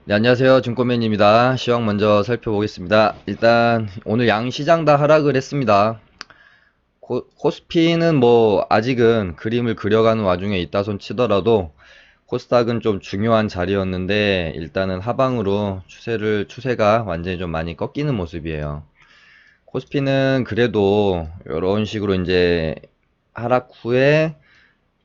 네, 안녕하세요. 증권맨입니다. 시황 먼저 살펴보겠습니다. 일단 오늘 양 시장 다 하락을 했습니다. 코스피는 뭐 아직은 그림을 그려가는 와중에 있다 손 치더라도 코스닥은 좀 중요한 자리였는데 일단은 하방으로 추세가 완전히 좀 많이 꺾이는 모습이에요. 코스피는 그래도 이런 식으로 이제 하락 후에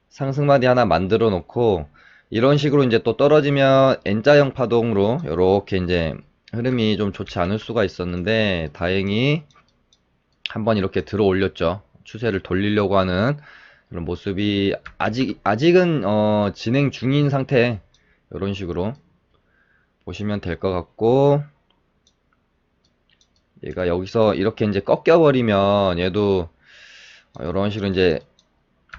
상승마디 하나 만들어 놓고 이런 식으로 이제 또 떨어지면 N자형 파동으로 이렇게 이제 흐름이 좀 좋지 않을 수가 있었는데 다행히 한번 이렇게 들어 올렸죠. 추세를 돌리려고 하는 그런 모습이 아직은 진행 중인 상태, 이런 식으로 보시면 될 것 같고, 얘가 여기서 이렇게 이제 꺾여 버리면 얘도 이런 식으로 이제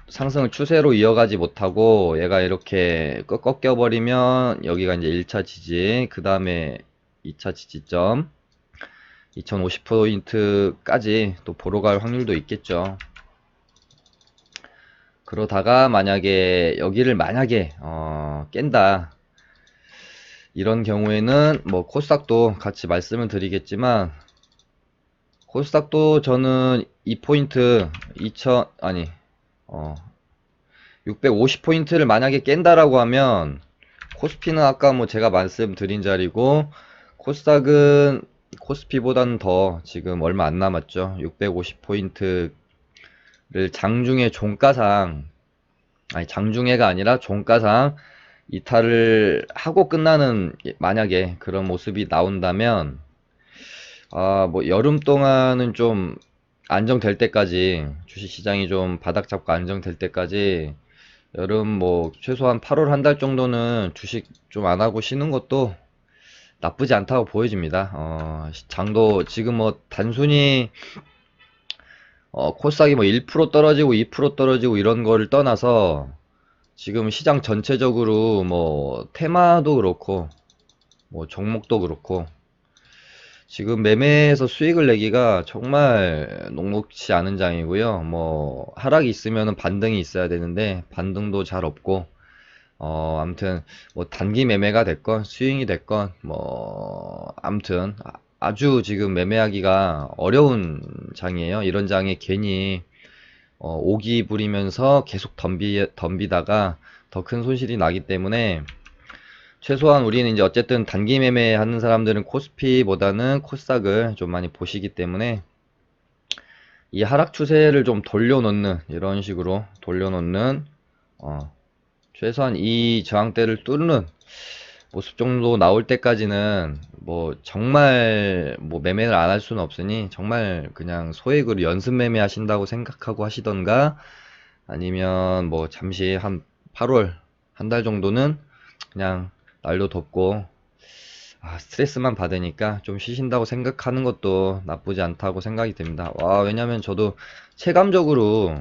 상승을 추세로 이어가지 못하고 얘가 이렇게 꺾여 버리면 여기가 이제 1차 지지, 그 다음에 2차 지지점 2050포인트까지 또 보러 갈 확률도 있겠죠. 그러다가 만약에 여기를 깬다, 이런 경우에는 뭐 코스닥도 같이 말씀을 드리겠지만, 코스닥도 저는 2포인트 2000 아니 650포인트를 만약에 깬다라고 하면, 코스피는 아까 뭐 제가 말씀드린 자리고, 코스닥은 코스피보다는 더 지금 얼마 안 남았죠. 650포인트를 장중에 종가상, 아니 장중에가 아니라 종가상 이탈을 하고 끝나는, 만약에 그런 모습이 나온다면, 뭐 여름 동안은 좀 안정될 때까지, 주식시장이 좀 바닥 잡고 안정될 때까지 여름 뭐 최소한 8월 한 달 정도는 주식 좀 안 하고 쉬는 것도 나쁘지 않다고 보여집니다. 장도 지금 뭐 단순히 코스닥이 뭐 1% 떨어지고 2% 떨어지고 이런 거를 떠나서 지금 시장 전체적으로 뭐 테마도 그렇고 뭐 종목도 그렇고 지금 매매에서 수익을 내기가 정말 녹록치 않은 장이고요. 뭐 하락이 있으면 반등이 있어야 되는데 반등도 잘 없고, 아무튼 뭐 단기 매매가 됐건 스윙이 됐건 뭐 아무튼 아주 지금 매매하기가 어려운 장이에요. 이런 장에 괜히 오기 부리면서 계속 덤비다가 더 큰 손실이 나기 때문에, 최소한 우리는 이제 어쨌든 단기 매매 하는 사람들은 코스피보다는 코스닥을 좀 많이 보시기 때문에 이 하락 추세를 좀 돌려놓는, 이런 식으로 돌려놓는, 최소한 이 저항대를 뚫는 모습 정도 나올 때까지는 뭐 정말 뭐 매매를 안 할 수는 없으니 정말 그냥 소액으로 연습 매매 하신다고 생각하고 하시던가, 아니면 뭐 잠시 한 8월 한 달 정도는 그냥 날도 덥고 스트레스만 받으니까 좀 쉬신다고 생각하는 것도 나쁘지 않다고 생각이 됩니다. 왜냐면 저도 체감적으로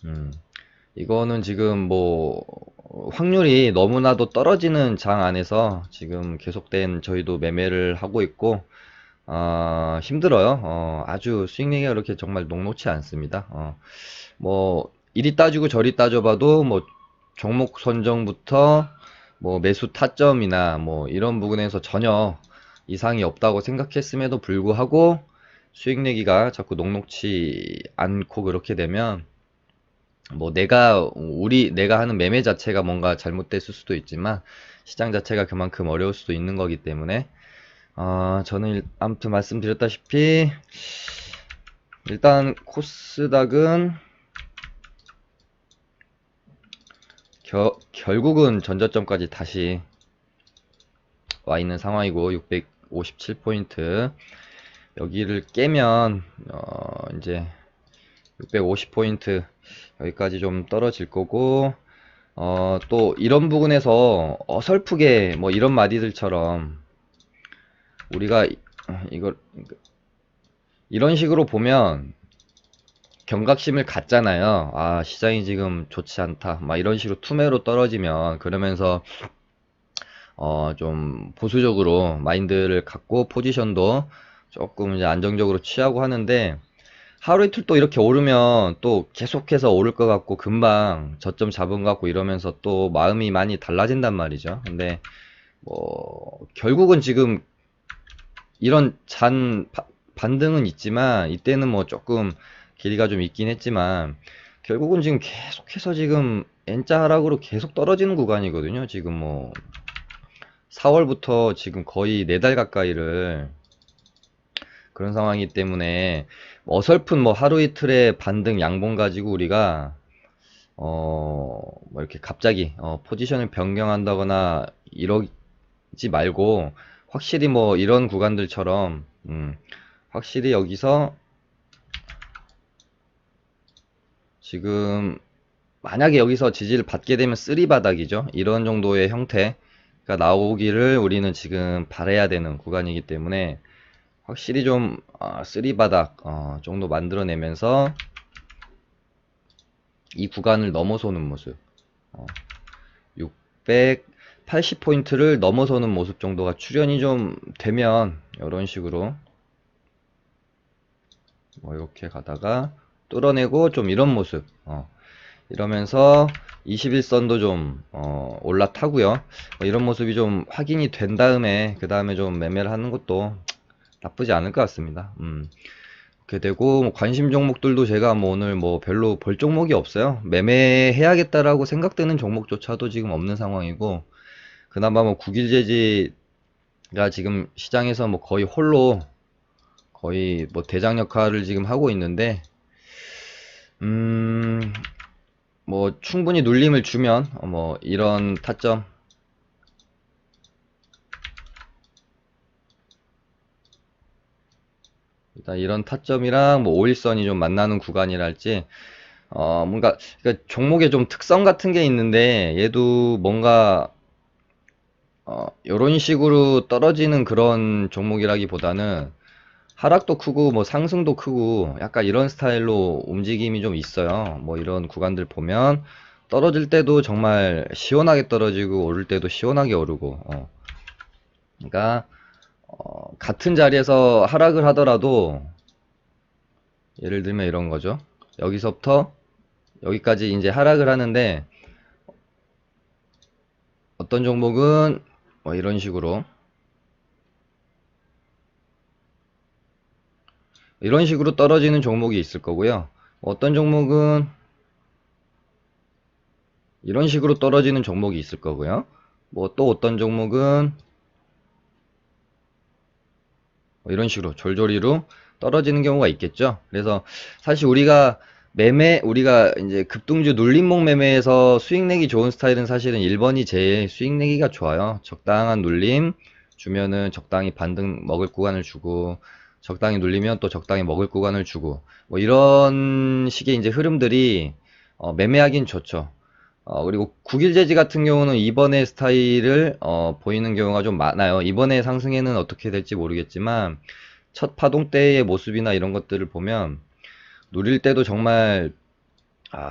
음, 이거는 지금 뭐 확률이 너무나도 떨어지는 장 안에서 지금 계속된 저희도 매매를 하고 있고, 힘들어요. 아주 수익률이 그렇게 정말 녹록치 않습니다. 뭐 이리 따지고 저리 따져봐도 뭐 종목 선정부터 뭐 매수 타점이나 뭐 이런 부분에서 전혀 이상이 없다고 생각했음에도 불구하고 수익 내기가 자꾸 녹록치 않고, 그렇게 되면 뭐 내가 하는 매매 자체가 뭔가 잘못됐을 수도 있지만 시장 자체가 그만큼 어려울 수도 있는 거기 때문에, 저는 아무튼 말씀드렸다시피 일단 코스닥은 결국은 전저점까지 다시 와 있는 상황이고, 657포인트 여기를 깨면 이제 650포인트 여기까지 좀 떨어질 거고, 또 이런 부분에서 어설프게 뭐 이런 마디들처럼 우리가 이걸 이런 식으로 보면 경각심을 갖잖아요. 시장이 지금 좋지 않다, 막 이런 식으로 투매로 떨어지면, 그러면서 좀 보수적으로 마인드를 갖고 포지션도 조금 이제 안정적으로 취하고 하는데, 하루 이틀 또 이렇게 오르면 또 계속해서 오를 것 같고 금방 저점 잡은 것 같고 이러면서 또 마음이 많이 달라진단 말이죠. 근데 뭐 결국은 지금 이런 반등은 있지만 이때는 뭐 조금 길이가 좀 있긴 했지만 결국은 지금 계속해서 지금 N자 하락으로 계속 떨어지는 구간이거든요. 지금 뭐 4월부터 지금 거의 4달 가까이를 그런 상황이기 때문에 어설픈 뭐 하루 이틀의 반등 양봉 가지고 우리가 뭐 이렇게 갑자기 포지션을 변경한다거나 이러지 말고 확실히 뭐 이런 구간들처럼 확실히 여기서 지금 만약에 여기서 지지를 받게 되면 쓰리 바닥이죠. 이런 정도의 형태가 나오기를 우리는 지금 바라야 되는 구간이기 때문에 확실히 좀 쓰리 바닥 정도 만들어내면서 이 구간을 넘어서는 모습 680포인트를 넘어서는 모습 정도가 출현이 좀 되면 이런 식으로 뭐 이렇게 가다가 뚫어내고 좀 이런 모습 이러면서 21선도 좀 올라타고요. 이런 모습이 좀 확인이 된 다음에 그 다음에 좀 매매를 하는 것도 나쁘지 않을 것 같습니다. 그렇게 되고 뭐 관심 종목들도 제가 뭐 오늘 뭐 별로 볼 종목이 없어요. 매매해야겠다라고 생각되는 종목조차도 지금 없는 상황이고 그나마 뭐 국일제지가 지금 시장에서 뭐 거의 홀로 거의 뭐 대장 역할을 지금 하고 있는데 뭐 충분히 눌림을 주면 뭐 이런 타점 일단 이런 타점이랑 뭐 5일선이 좀 만나는 구간이랄지 뭔가 그러니까 종목의 좀 특성 같은 게 있는데 얘도 뭔가 요런 식으로 떨어지는 그런 종목이라기보다는 하락도 크고 뭐 상승도 크고 약간 이런 스타일로 움직임이 좀 있어요. 뭐 이런 구간들 보면 떨어질 때도 정말 시원하게 떨어지고 오를 때도 시원하게 오르고 그러니까 같은 자리에서 하락을 하더라도 예를 들면 이런 거죠. 여기서부터 여기까지 이제 하락을 하는데 어떤 종목은 뭐 이런 식으로 떨어지는 종목이 있을 거고요. 어떤 종목은 이런 식으로 떨어지는 종목이 있을 거고요. 뭐 또 어떤 종목은 뭐 이런 식으로 졸졸이로 떨어지는 경우가 있겠죠. 그래서 사실 우리가 이제 급등주 눌림목 매매에서 수익 내기 좋은 스타일은 사실은 1번이 제일 수익 내기가 좋아요. 적당한 눌림 주면은 적당히 반등 먹을 구간을 주고 적당히 눌리면 또 적당히 먹을 구간을 주고 뭐 이런 식의 이제 흐름들이 매매하긴 좋죠. 그리고 국일제지 같은 경우는 이번의 스타일을 보이는 경우가 좀 많아요. 이번에 상승에는 어떻게 될지 모르겠지만 첫 파동 때의 모습이나 이런 것들을 보면 누릴 때도 정말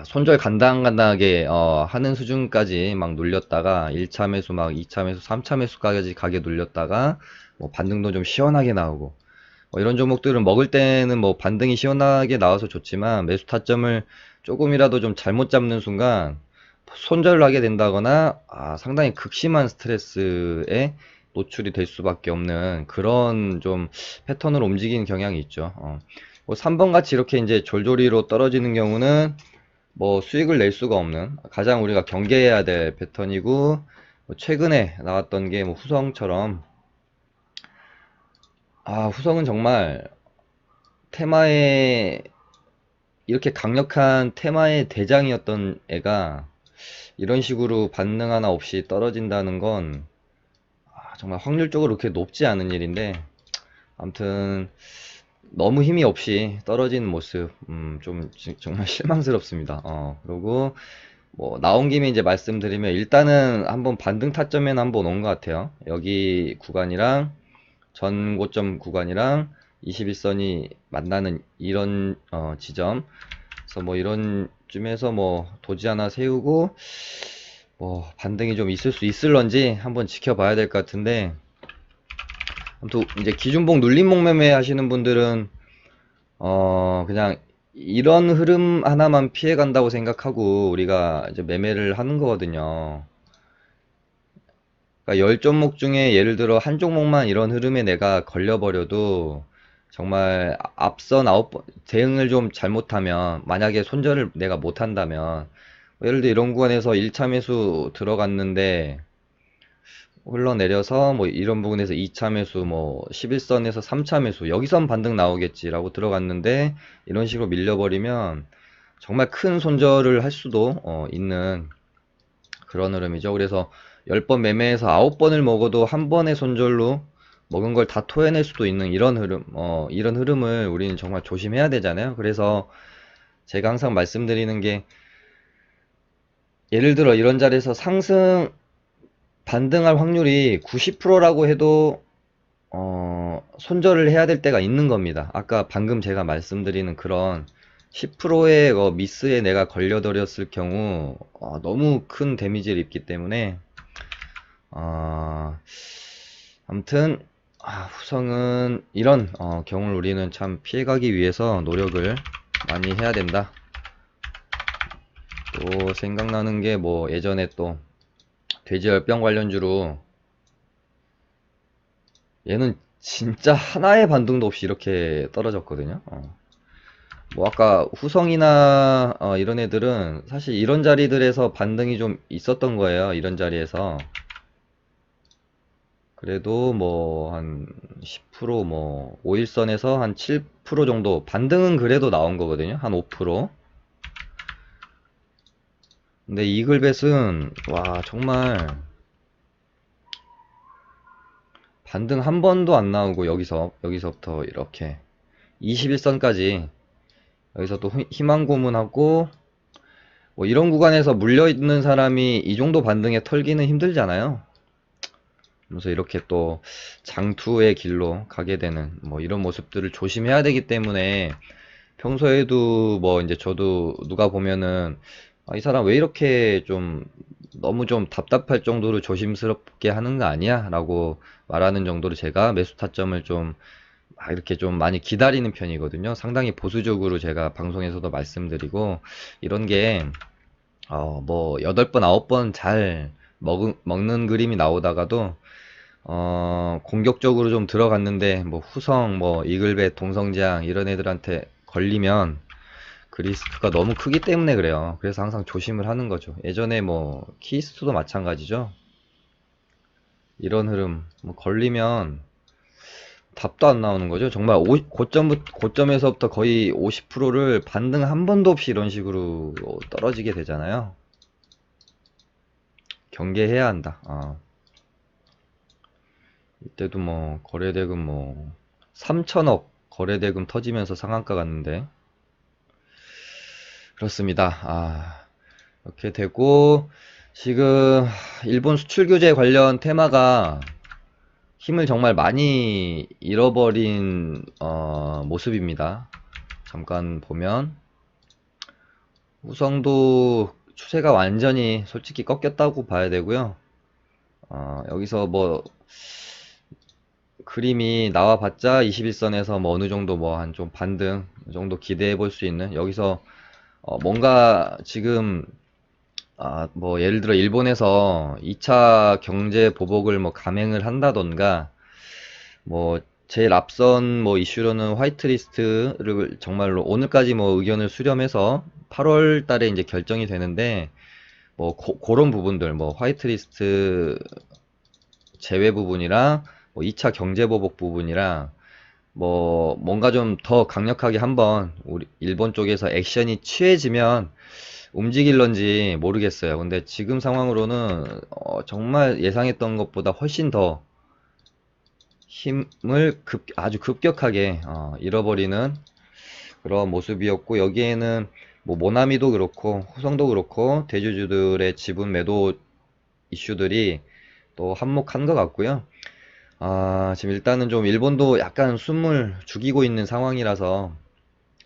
손절 간당간당하게 하는 수준까지 막 눌렸다가 1차 매수 막 2차 매수 3차 매수까지 가게 눌렸다가 뭐 반등도 좀 시원하게 나오고 이런 종목들은 먹을 때는 뭐 반등이 시원하게 나와서 좋지만 매수 타점을 조금이라도 좀 잘못 잡는 순간 손절을 하게 된다거나 상당히 극심한 스트레스에 노출이 될 수밖에 없는 그런 좀 패턴으로 움직이는 경향이 있죠. 뭐 3번 같이 이렇게 이제 졸졸이로 떨어지는 경우는 뭐 수익을 낼 수가 없는 가장 우리가 경계해야 될 패턴이고 뭐 최근에 나왔던 게 뭐 후성처럼 후성은 정말 테마의 이렇게 강력한 테마의 대장이었던 애가 이런 식으로 반등 하나 없이 떨어진다는 건 정말 확률적으로 그렇게 높지 않은 일인데 아무튼 너무 힘이 없이 떨어지는 모습 좀 정말 실망스럽습니다. 그리고 뭐 나온 김에 이제 말씀드리면 일단은 한번 반등 타점에는 한번 온 것 같아요. 여기 구간이랑 전 고점 구간이랑 21선이 만나는 이런 지점 그래서 뭐 이런 쯤에서 뭐 도지 하나 세우고 뭐 반등이 좀 있을 수 있을런지 한번 지켜봐야 될 것 같은데 아무튼 이제 기준봉 눌림목 매매 하시는 분들은 그냥 이런 흐름 하나만 피해 간다고 생각하고 우리가 이제 매매를 하는 거거든요. 그러니까 10종목 중에 예를 들어 한 종목만 이런 흐름에 내가 걸려버려도 정말 앞선 9번 대응을 좀 잘못하면, 만약에 손절을 내가 못한다면, 예를 들어 이런 구간에서 1차 매수 들어갔는데 흘러내려서 뭐 이런 부분에서 2차 매수, 뭐 11선에서 3차 매수, 여기선 반등 나오겠지라고 들어갔는데 이런 식으로 밀려버리면 정말 큰 손절을 할 수도 있는 그런 흐름이죠. 그래서 10번 매매해서 9번을 먹어도 한 번의 손절로 먹은 걸 다 토해낼 수도 있는 이런 흐름, 이런 흐름을 우리는 정말 조심해야 되잖아요. 그래서 제가 항상 말씀드리는 게, 예를 들어 이런 자리에서 상승 반등할 확률이 90%라고 해도 손절을 해야 될 때가 있는 겁니다. 아까 방금 제가 말씀드리는 그런 10%의 미스에 내가 걸려들었을 경우 너무 큰 데미지를 입기 때문에, 어, 아무튼 후성은 이런 경우를 우리는 참 피해가기 위해서 노력을 많이 해야 된다. 또 생각나는 게, 뭐 예전에 또 돼지열병 관련주로, 얘는 진짜 하나의 반등도 없이 이렇게 떨어졌거든요. 뭐 아까 후성이나 이런 애들은 사실 이런 자리들에서 반등이 좀 있었던 거예요. 이런 자리에서. 그래도 뭐 한 10%, 뭐 5일선에서 한 7% 정도 반등은 그래도 나온 거거든요. 한 5%. 근데 이글벳은 와 정말 반등 한 번도 안 나오고, 여기서부터 이렇게 21선까지 여기서 또 희망 고문하고, 뭐 이런 구간에서 물려 있는 사람이 이 정도 반등에 털기는 힘들잖아요. 그래서 이렇게 또 장투의 길로 가게 되는 뭐 이런 모습들을 조심해야 되기 때문에, 평소에도 뭐 이제 저도 누가 보면은 이 사람 왜 이렇게 좀 너무 좀 답답할 정도로 조심스럽게 하는 거 아니야? 라고 말하는 정도로 제가 매수 타점을 좀 이렇게 좀 많이 기다리는 편이거든요. 상당히 보수적으로 제가 방송에서도 말씀드리고, 이런 게 뭐 8번 9번 잘 먹는 그림이 나오다가도 공격적으로 좀 들어갔는데 뭐 후성, 뭐 이글벳, 동성지향 이런 애들한테 걸리면 그 리스크가 너무 크기 때문에 그래요. 그래서 항상 조심을 하는 거죠. 예전에 뭐 키스트도 마찬가지죠. 이런 흐름 뭐 걸리면 답도 안 나오는 거죠. 정말 고점에서부터 거의 50%를 반등 한 번도 없이 이런 식으로 떨어지게 되잖아요. 경계해야 한다. 이때도 뭐 거래대금 뭐 3천억 거래대금 터지면서 상한가 갔는데, 그렇습니다. 이렇게 되고, 지금 일본 수출 규제 관련 테마가 힘을 정말 많이 잃어버린 모습입니다. 잠깐 보면 우성도 추세가 완전히 솔직히 꺾였다고 봐야 되고요. 여기서 뭐 그림이 나와봤자 21선에서 뭐 어느 정도 뭐 한 좀 반등 정도 기대해 볼 수 있는, 여기서 뭔가 지금 뭐 예를 들어 일본에서 2차 경제 보복을 뭐 감행을 한다던가, 뭐 제일 앞선 뭐 이슈로는 화이트리스트를 정말로 오늘까지 뭐 의견을 수렴해서 8월 달에 이제 결정이 되는데, 뭐 그런 부분들, 뭐 화이트리스트 제외 부분이랑 뭐 2차 경제 보복 부분이랑 뭐 뭔가 좀 더 강력하게 한번 우리 일본 쪽에서 액션이 취해지면 움직일런지 모르겠어요. 근데 지금 상황으로는 정말 예상했던 것보다 훨씬 더 힘을 아주 급격하게 잃어버리는 그런 모습이었고, 여기에는 뭐 모나미도 그렇고 호성도 그렇고 대주주들의 지분 매도 이슈들이 또 한몫한 것 같고요. 지금 일단은 좀 일본도 약간 숨을 죽이고 있는 상황이라서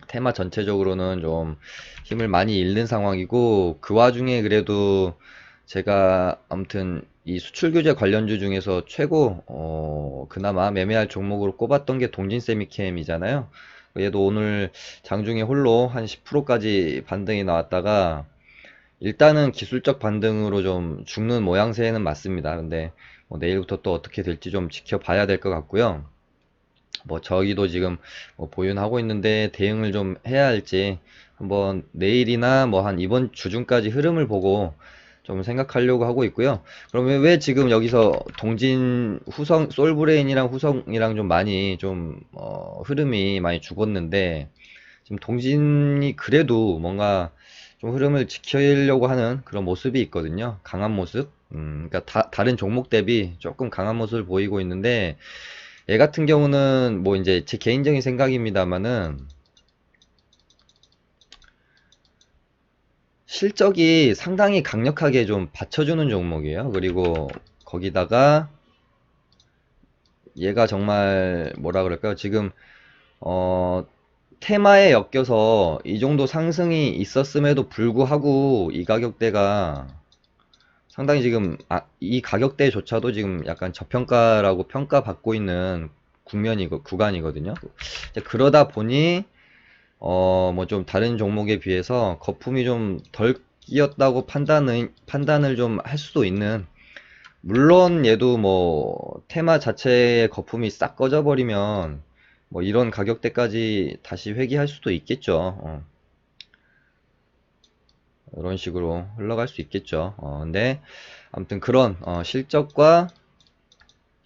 테마 전체적으로는 좀 힘을 많이 잃는 상황이고, 그 와중에 그래도 제가 아무튼 이 수출 규제 관련주 중에서 최고 그나마 매매할 종목으로 꼽았던 게 동진 세미캠이잖아요. 얘도 오늘 장중에 홀로 한 10%까지 반등이 나왔다가 일단은 기술적 반등으로 좀 죽는 모양새는 맞습니다. 근데 뭐 내일부터 또 어떻게 될지 좀 지켜봐야 될 것 같고요. 뭐 저기도 지금 뭐 보유하고 있는데 대응을 좀 해야 할지 한번 내일이나 뭐 한 이번 주 중까지 흐름을 보고 좀 생각하려고 하고 있고요. 그러면 왜 지금 여기서 동진 후성 솔브레인이랑 후성이랑 좀 많이 좀 흐름이 많이 죽었는데 지금 동진이 그래도 뭔가 좀 흐름을 지키려고 하는 그런 모습이 있거든요. 강한 모습. 그러니까 다른 종목 대비 조금 강한 모습을 보이고 있는데 얘 같은 경우는 뭐 이제 제 개인적인 생각입니다만은 실적이 상당히 강력하게 좀 받쳐주는 종목이에요. 그리고 거기다가 얘가 정말 뭐라 그럴까요? 지금 어 테마에 엮여서 이 정도 상승이 있었음에도 불구하고 이 가격대가 상당히 지금 이 가격대조차도 지금 약간 저평가라고 평가받고 있는 구간이거든요. 이제 그러다 보니 뭐 좀 다른 종목에 비해서 거품이 좀 덜 끼었다고 판단을 좀 할 수도 있는, 물론 얘도 뭐 테마 자체의 거품이 싹 꺼져버리면 뭐 이런 가격대까지 다시 회귀할 수도 있겠죠. 이런 식으로 흘러갈 수 있겠죠. 근데 아무튼 그런 실적과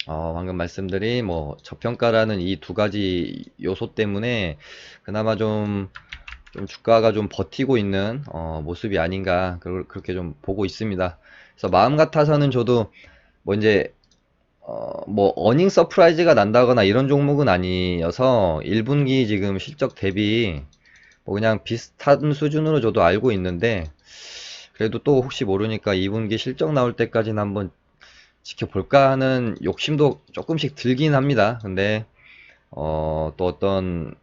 방금 말씀드린 뭐 저평가라는 이 두 가지 요소 때문에 그나마 좀 주가가 좀 버티고 있는 모습이 아닌가 그렇게 좀 보고 있습니다. 그래서 마음 같아서는 저도 뭐 이제 뭐 어닝 서프라이즈가 난다거나 이런 종목은 아니어서 1분기 지금 실적 대비 뭐 그냥 비슷한 수준으로 저도 알고 있는데 그래도 또 혹시 모르니까 2분기 실적 나올 때까지는 한번 지켜볼까 하는 욕심도 조금씩 들긴 합니다. 근데 또 어떤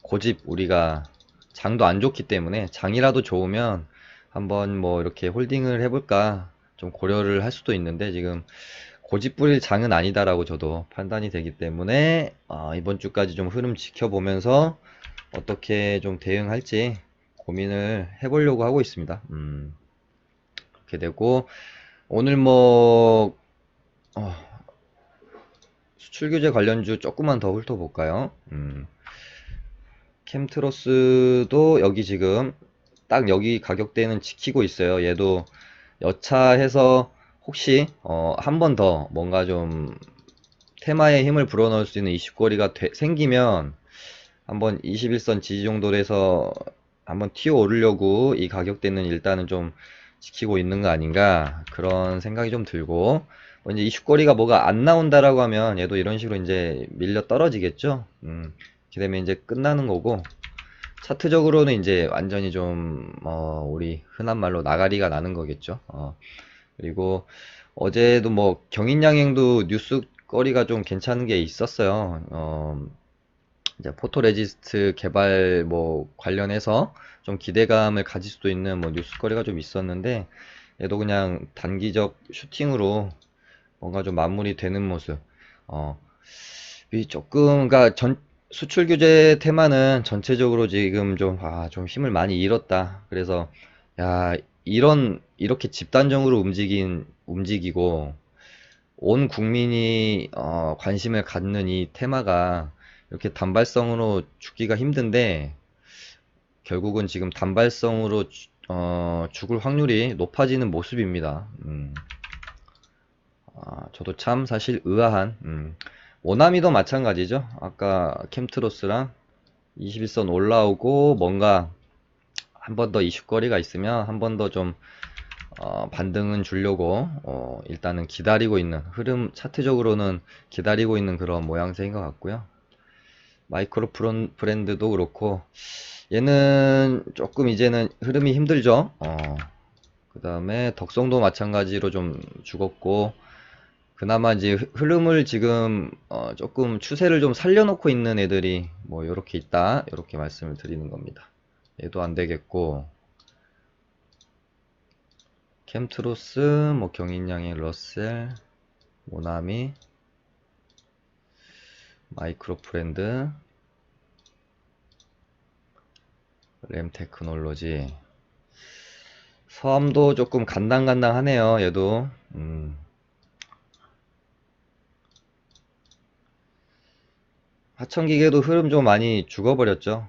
고집, 우리가 장도 안 좋기 때문에 장이라도 좋으면 한번 뭐 이렇게 홀딩을 해볼까 좀 고려를 할 수도 있는데 지금 고집 부릴 장은 아니다라고 저도 판단이 되기 때문에 이번 주까지 좀 흐름 지켜보면서 어떻게 좀 대응할지 고민을 해보려고 하고 있습니다. 그렇게 되고 오늘 뭐 어, 수출 규제 관련주 조금만 더 훑어볼까요? 캠트로스도 여기 지금 딱 여기 가격대는 지키고 있어요. 얘도 여차해서 혹시 한 번 더 뭔가 좀 테마에 힘을 불어넣을 수 있는 이슈거리가 생기면 한번 21선 지지 정도로 해서 한번 튀어 오르려고 이 가격대는 일단은 좀 지키고 있는 거 아닌가 그런 생각이 좀 들고, 이제 이슈거리가 뭐가 안 나온다라고 하면 얘도 이런 식으로 이제 밀려 떨어지겠죠. 이렇게 되면 이제 끝나는 거고, 차트적으로는 이제 완전히 좀 우리 흔한 말로 나가리가 나는 거겠죠. 그리고 어제도 뭐 경인양행도 뉴스거리가 좀 괜찮은 게 있었어요. 이제 포토레지스트 개발 뭐 관련해서 좀 기대감을 가질 수도 있는 뭐 뉴스거리가 좀 있었는데 얘도 그냥 단기적 슈팅으로 뭔가 좀 마무리되는 모습. 어, 이 조금 그러니까 수출 규제 테마는 전체적으로 지금 좀 힘을 많이 잃었다. 그래서 야, 이렇게 집단적으로 움직이고 온 국민이 관심을 갖는 이 테마가 이렇게 단발성으로 죽기가 힘든데 결국은 지금 단발성으로 죽을 확률이 높아지는 모습입니다. 저도 참 사실 의아한, 모나미도 마찬가지죠. 아까 캠트로스랑 21선 올라오고 뭔가 한 번 더 이슈거리가 있으면 한 번 더 좀 반등은 주려고 일단은 기다리고 있는 흐름, 차트적으로는 기다리고 있는 그런 모양새인 것 같고요. 마이크로 브랜드도 그렇고 얘는 조금 이제는 흐름이 힘들죠. 그 다음에 덕성도 마찬가지로 좀 죽었고, 그나마 이제 흐름을 지금 조금 추세를 좀 살려놓고 있는 애들이 뭐 요렇게 있다, 요렇게 말씀을 드리는 겁니다. 얘도 안 되겠고, 캠트로스, 뭐 경인양행, 러셀, 모나미, 마이크로 브랜드, 램 테크놀로지. 섬도 조금 간당간당하네요, 얘도. 하천기계도 흐름 좀 많이 죽어버렸죠.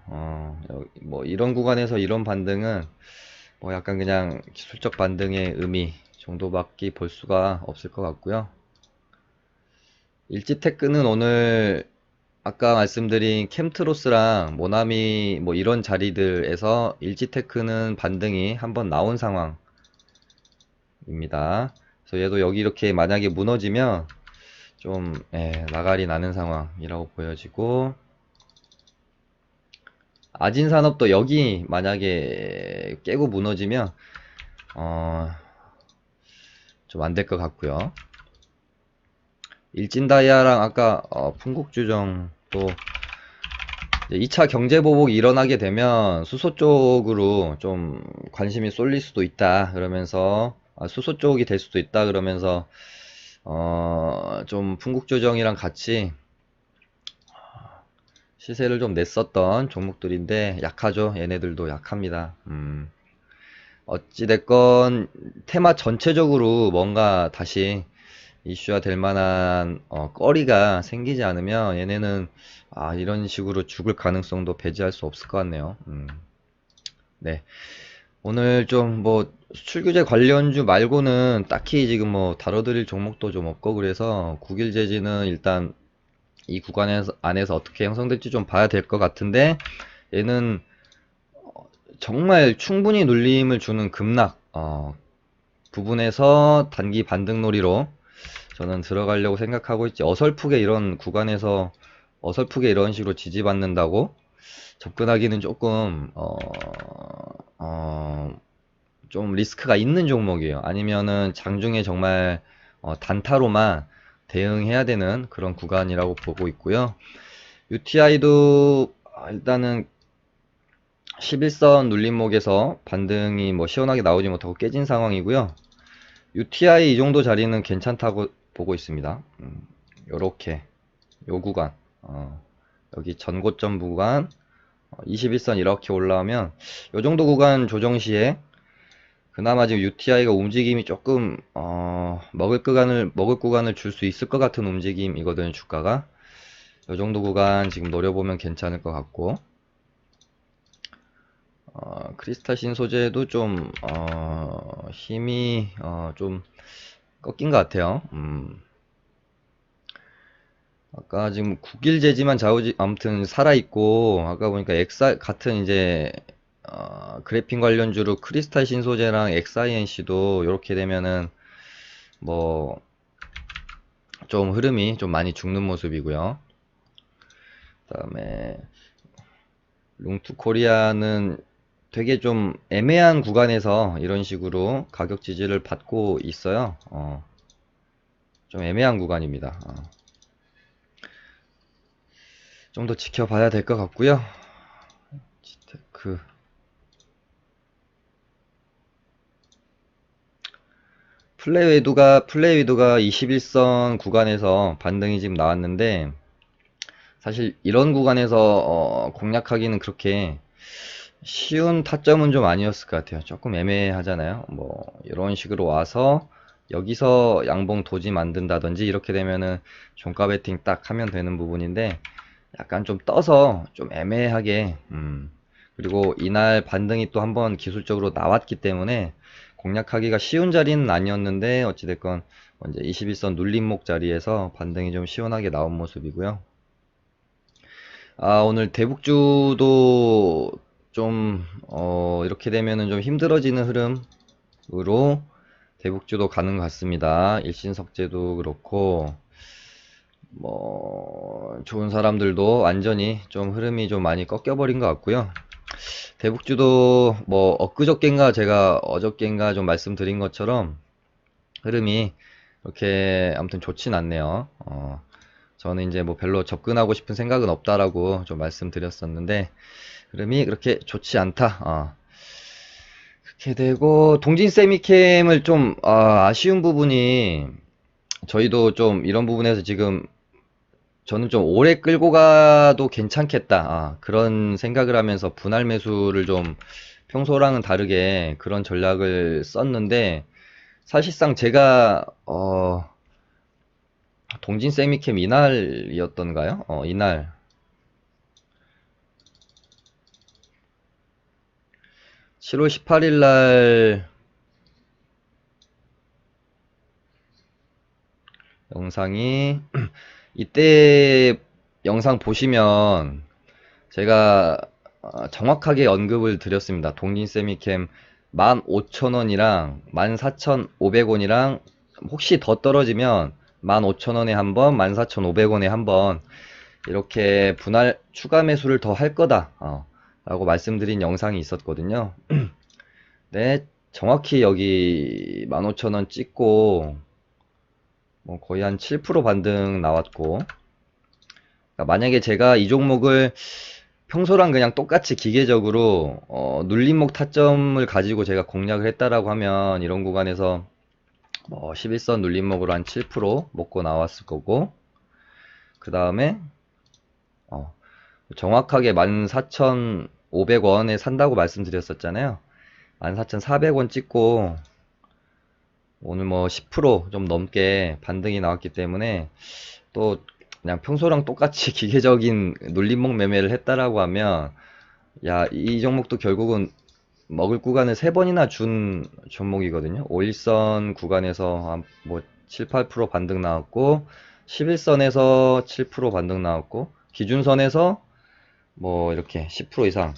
뭐 이런 구간에서 이런 반등은 뭐 약간 그냥 기술적 반등의 의미 정도밖에 볼 수가 없을 것 같고요. 일지테크는 오늘 아까 말씀드린 캠트로스랑 모나미 뭐 이런 자리들에서 일지테크는 반등이 한번 나온 상황입니다. 그래서 얘도 여기 이렇게 만약에 무너지면 좀 나갈이 나는 상황이라고 보여지고, 아진산업도 여기 만약에 깨고 무너지면 좀 안 될 것 같고요. 일진다이아랑 아까 풍국주정 또 2차 경제보복이 일어나게 되면 수소 쪽으로 좀 관심이 쏠릴 수도 있다 그러면서, 수소 쪽이 될 수도 있다 그러면서 좀 풍국조정이랑 같이 시세를 좀 냈었던 종목들인데 약하죠. 얘네들도 약합니다. 어찌됐건 테마 전체적으로 뭔가 다시 이슈화 될 만한 거리가 생기지 않으면 얘네는 이런 식으로 죽을 가능성도 배제할 수 없을 것 같네요. 네. 오늘 좀 뭐 수출규제 관련주 말고는 딱히 지금 뭐 다뤄드릴 종목도 좀 없고, 그래서 국일제지는 일단 이 구간 안에서 어떻게 형성될지 좀 봐야 될 것 같은데, 얘는 정말 충분히 눌림을 주는 급락 부분에서 단기 반등놀이로 저는 들어가려고 생각하고 있지, 어설프게 이런 구간에서 어설프게 이런 식으로 지지받는다고 접근하기는 조금 좀 리스크가 있는 종목이에요. 아니면은 장중에 정말 단타로만 대응해야 되는 그런 구간이라고 보고 있고요. UTI도 일단은 11선 눌림목에서 반등이 뭐 시원하게 나오지 못하고 깨진 상황이고요. UTI 이 정도 자리는 괜찮다고 보고 있습니다. 요렇게 요 구간 여기 전고점 구간 21선 이렇게 올라오면 요 정도 구간 조정 시에 그나마 지금 UTI가 움직임이 조금 먹을 구간을 줄 수 있을 것 같은 움직임이거든요. 주가가 요 정도 구간 지금 노려보면 괜찮을 것 같고, 크리스탈신 소재도 좀 힘이 좀 꺾인 것 같아요. 아까 지금 국일제지만 좌우지 아무튼 살아있고, 아까 보니까 엑사 같은 이제 그래핀 관련주로 크리스탈 신소재랑 XINC도 이렇게 되면은 뭐 좀 흐름이 좀 많이 죽는 모습이고요. 그다음에 롱투 코리아는 되게 좀 애매한 구간에서 이런 식으로 가격 지지를 받고 있어요. 좀 애매한 구간입니다. 좀 더 지켜봐야 될 것 같고요. 지테크 플레이위도가 21선 구간에서 반등이 지금 나왔는데, 사실 이런 구간에서 공략하기는 그렇게 쉬운 타점은 좀 아니었을 것 같아요. 조금 애매하잖아요. 뭐 이런 식으로 와서 여기서 양봉 도지 만든다든지 이렇게 되면은 종가 베팅 딱 하면 되는 부분인데, 약간 좀 떠서 좀 애매하게 그리고 이날 반등이 또 한번 기술적으로 나왔기 때문에 공략하기가 쉬운 자리는 아니었는데, 어찌됐건 이제 21선 눌림목 자리에서 반등이 좀 시원하게 나온 모습이고요. 오늘 대북주도 좀 이렇게 되면은 좀 힘들어지는 흐름으로 대북주도 가는 것 같습니다. 일신석재도 그렇고 뭐 좋은 사람들도 완전히 좀 흐름이 좀 많이 꺾여버린 것 같고요. 대북주도 뭐 엊그저껜가 제가 어저껜가 좀 말씀드린 것처럼 흐름이 그렇게 아무튼 좋진 않네요. 저는 이제 뭐 별로 접근하고 싶은 생각은 없다라고 좀 말씀드렸었는데, 흐름이 그렇게 좋지 않다. 그렇게 되고, 동진 세미캠을 좀 아쉬운 부분이, 저희도 좀 이런 부분에서 지금 저는 좀 오래 끌고 가도 괜찮겠다. 그런 생각을 하면서 분할 매수를 좀 평소랑은 다르게 그런 전략을 썼는데, 사실상 제가, 동진 세미캠 이날이었던가요? 이날. 7월 18일 날 영상이, 이때 영상 보시면 제가 정확하게 언급을 드렸습니다. 동진 세미캠 15,000원이랑 14,500원이랑 혹시 더 떨어지면 15,000원에 한 번, 14,500원에 한 번 이렇게 분할 추가 매수를 더 할 거다 라고 말씀드린 영상이 있었거든요. 네, 정확히 여기 15,000원 찍고 뭐 거의 한 7% 반등 나왔고, 그러니까 만약에 제가 이 종목을 평소랑 그냥 똑같이 기계적으로 눌림목 타점을 가지고 제가 공략을 했다라고 하면 이런 구간에서 뭐 11선 눌림목으로 한 7% 먹고 나왔을 거고, 그 다음에 정확하게 14,500원에 산다고 말씀드렸었잖아요. 14,400원 찍고 오늘 뭐 10%좀 넘게 반등이 나왔기 때문에, 또 그냥 평소랑 똑같이 기계적인 눌림목 매매를 했다라고 하면, 야, 이 종목도 결국은 먹을 구간을 3번이나 준 종목이거든요. 5일선 구간에서 뭐 7, 8% 반등 나왔고, 11선에서 7% 반등 나왔고, 기준선에서 뭐 이렇게 10% 이상.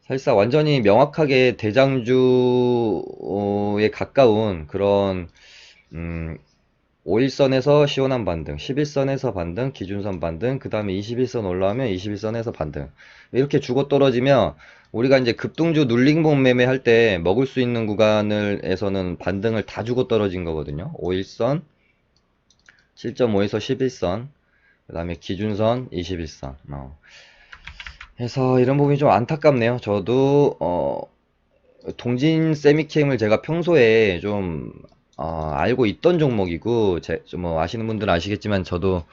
사실상 완전히 명확하게 대장주에 가까운 그런 5일선에서 시원한 반등, 11선에서 반등, 기준선 반등, 그 다음에 21선 올라오면 21선에서 반등. 이렇게 주고 떨어지면 우리가 이제 급등주 눌림목 매매할 때 먹을 수 있는 구간에서는 반등을 다 주고 떨어진 거거든요. 5일선, 7.5에서 11선, 그 다음에 기준선, 21선. 그래서 이런 부분이 좀 안타깝네요. 저도 동진 세미캠을 제가 평소에 좀 알고 있던 종목이고, 뭐 아시는 분들은 아시겠지만 저도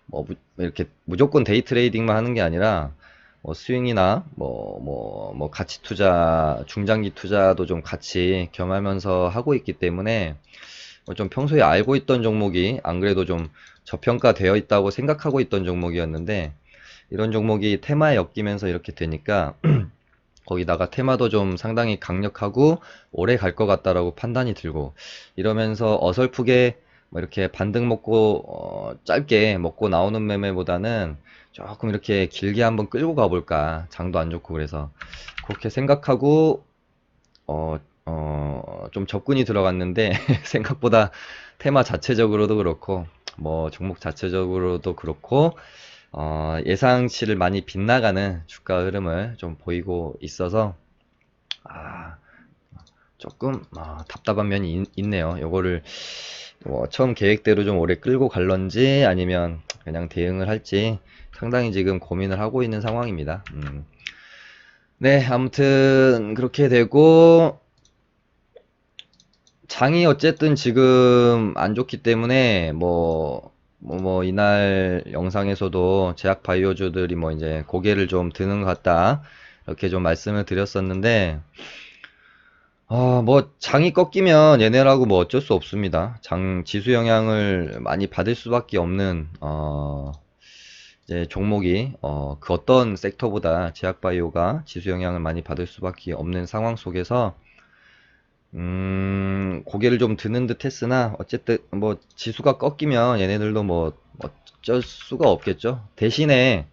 뭐 이렇게 무조건 데이 트레이딩만 하는 게 아니라 뭐 스윙이나 뭐 가치 투자, 중장기 투자도 좀 같이 겸하면서 하고 있기 때문에 뭐좀 평소에 알고 있던 종목이, 안 그래도 좀 저평가되어 있다고 생각하고 있던 종목이었는데, 이런 종목이 테마에 엮이면서 이렇게 되니까 거기다가 테마도 좀 상당히 강력하고 오래 갈 것 같다라고 판단이 들고, 이러면서 어설프게 뭐 이렇게 반등 먹고 짧게 먹고 나오는 매매보다는 조금 이렇게 길게 한번 끌고 가볼까, 장도 안 좋고 그래서 그렇게 생각하고 좀 접근이 들어갔는데 생각보다 테마 자체적으로도 그렇고 뭐 종목 자체적으로도 그렇고 예상치를 많이 빗나가는 주가 흐름을 좀 보이고 있어서 아, 조금 답답한 면이 있네요. 요거를 처음 계획대로 좀 오래 끌고 갈런지 아니면 그냥 대응을 할지 상당히 지금 고민을 하고 있는 상황입니다. 네, 아무튼 그렇게 되고, 장이 어쨌든 지금 안 좋기 때문에 이날 영상에서도 제약 바이오주들이 뭐 이제 고개를 좀 드는 것 같다 이렇게 좀 말씀을 드렸었는데, 뭐 장이 꺾이면 얘네라고 뭐 어쩔 수 없습니다. 장 지수 영향을 많이 받을 수밖에 없는 이제 종목이 그 어떤 섹터보다 제약 바이오가 지수 영향을 많이 받을 수밖에 없는 상황 속에서 고개를 좀 드는 듯 했으나, 어쨌든 뭐 지수가 꺾이면 얘네들도 뭐 어쩔 수가 없겠죠. 대신에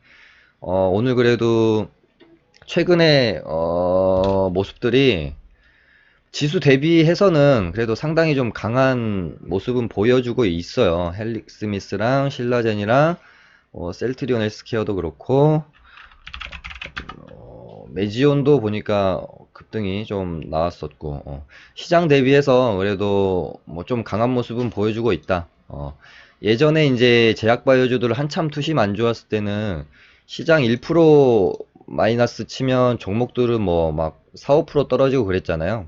오늘 그래도 최근에 모습들이 지수 대비해서는 그래도 상당히 좀 강한 모습은 보여주고 있어요. 헬릭스미스랑 신라젠이랑 셀트리온 헬스케어도 그렇고, 메지온도 보니까 급등이 좀 나왔었고, 시장 대비해서 그래도 뭐 좀 강한 모습은 보여주고 있다. 예전에 이제 제약바이오주들 한참 투심 안 좋았을 때는 시장 1% 마이너스 치면 종목들은 뭐 막 4, 5% 떨어지고 그랬잖아요.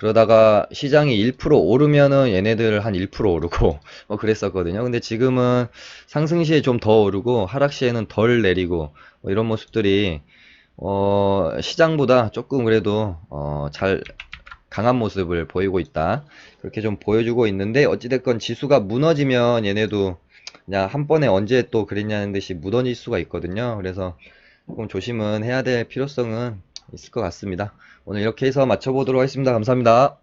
그러다가 시장이 1% 오르면은 얘네들 한 1% 오르고 뭐 그랬었거든요. 근데 지금은 상승 시에 좀 더 오르고 하락 시에는 덜 내리고 뭐 이런 모습들이 시장보다 조금 그래도 잘 강한 모습을 보이고 있다. 그렇게 좀 보여주고 있는데 어찌됐건 지수가 무너지면 얘네도 그냥 한 번에 언제 또 그랬냐는 듯이 무너질 수가 있거든요. 그래서 조금 조심은 해야 될 필요성은 있을 것 같습니다. 오늘 이렇게 해서 마쳐보도록 하겠습니다. 감사합니다.